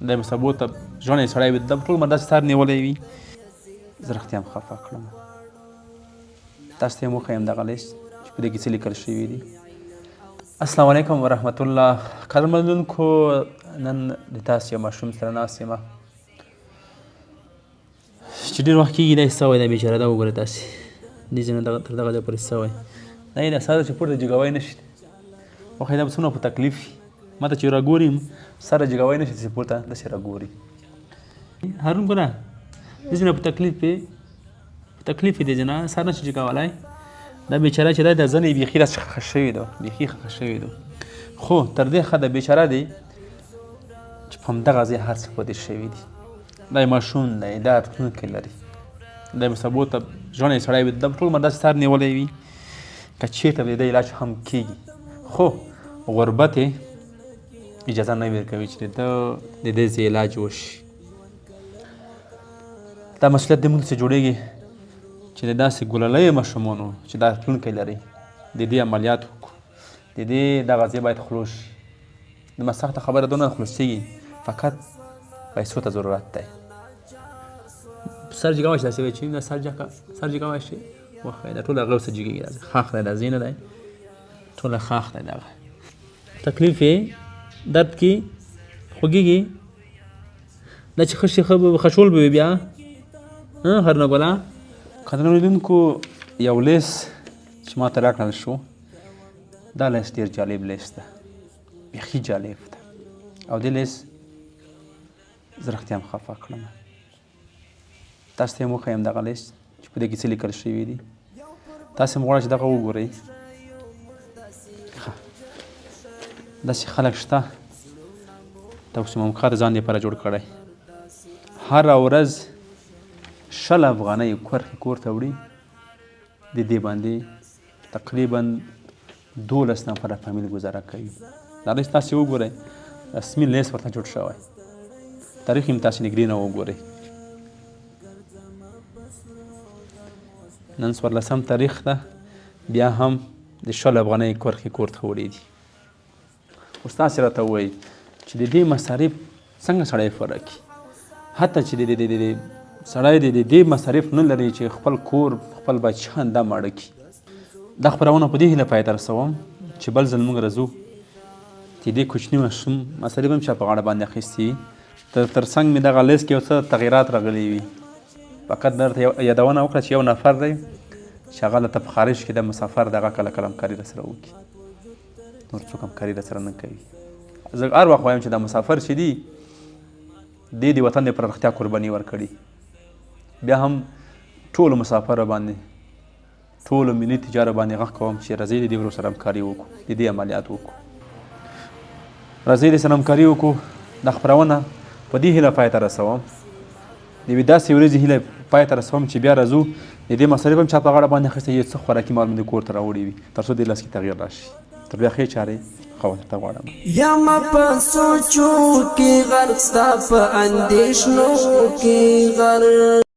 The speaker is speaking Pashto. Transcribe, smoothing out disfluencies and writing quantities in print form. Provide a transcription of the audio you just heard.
د سبو ته ژوند یې سړی وي د ټول عمر داسې سر نیولی وي. زه رښتیا هم خفه کړم. تاسو ته یې وښیم دغه لیست چې په دې کې څه لیکل شوي دي. السلام علیکم ورحمت الله. قدرمنونکو، نن د تاسو یو ماشوم سره ناست یم چې ډېر وخت کېږي دا یې سوی دی بېچاره. دا وګورئ تاسې دې ځای نه تر دغه ځای پورې سوی دا یې دا سر چې پورته جګوی نه شي. وښایي دا به څومره په تکلیف وي. ما ته چې راګوري سره جګوی نه شي چې پورته داسې راګوري. هارون ګوره دې ځای نه په تکلیف یې دې ځای نه سر نه شي جګولی. دا بېچاره چې دی دا ځنې بیخي داسې خښ شوي ده، بیخي خښ شوي ده. خو تر دې ښه ده بېچاره دی چې په همدغه ځای هر څه پدې شوي دي. دا یې ماشوم دی، دا راتلونکی لري. دا به سبو ته ژوند یې سړی وي د ټول عمر داسې سر نیولی وي که چېرته به د دې علاج هم کېږي. خو غربت یې اجازه نه ورکوي چې د دې ځای علاج وشي. دا مسؤلیت د موږ څخه جوړېږي چې د داسې ګللیو ماشومانو چې دا راتلونکی لري د دې عملیات وکړو. د دې دغه ځای باید خلاص شي. زما سخته خبره دونه خلاصېږي، فقط پیسو ته ضرورت دی. سر جګوی شي داسې وایي چې دا سر جګوی شي وښایي دا ټوله هغه ورسره جګېږي. داسې خاښ دی، دا ځای نه دی، ټوله خاښ دی. دغه تکلیف یې درد کې خوږېږي. دا چې خشول به وي بیا هرنه ګله. قدرمنو لیدونکو، یو لیست چې ما ته راکړل شو، دا لیست ډېر جالب لیست ده، بیخي جالب ده. او دې لیست زه رښتیا هم خفه کړم. تاسو ته یې وښیم دغه لیست چې په دې کې څه لیکل شوي دي. تاسې هم غواړئ چې دغه وګورئ. داسې خلک شته تاسو ممکن ځان دې لپاره جوړ کړی هره ورځ 100 افغانۍ کور ته وړي. د دې باندې تقریبا 12 نفره فامیل ګزاره کوي. دا لیست تاسې وګورئ، رسمي لیست ورته جوړ شوی. تاریخ یې تاسې نږدې نه وګورئ. نن 14 تاریخ ده، بیا هم د 100 افغانۍ کور ته وړي دي. اوس تاسې راته ووایئ چې د دې مصارف څنګه سړی پوره کړي. حتی چې سړی د دې مصارف نه لري چې خپل کور خپل بچیان دا ماړه کړي. دا خپرونه په دې هیله پای ته رسوم چې بل ځل موږ راځو چې دې کوچني ماشوم مصارف هم چا په غاړه باندې اخیستي وي. تر څنګ مې دغه لیست کې یو څه تغیرات راغلي وي. فقط درته یادونه وکړه چې یو نفر دی چې هغه دلته په خارج کې د مسافر دغه کله همکاري راسره وکړي، نور څوک همکاري راسره نه کوي. زه هر وخت وایم چې دا مسافر چې دي دې د وطن دپاره رښتیا قرباني ورکړي. بیا هم ټولو مسافرو باندې، ټولو ملي تجارو باندې غږ کوم چې راځئ د دې ورو سره همکاري وکړو، د دې عملیات وکړو. راځئ د سره همکاري وکړو. دا خپرونه په دې هیله پای ته رسوم، د یوې داسې ورځې هیله پای ته رسوم چې بیا راځو د دې مصارف هم چا په غاړه باندې اخیستی یو څه خوراکي مال مې کور ته راوړي وي تر څو دې لاس کې تغییر راشي. تر بیا ښې چارې خواته ته غواړم. یم په سوچو کې غرق ستا په اندېښنو کې غرق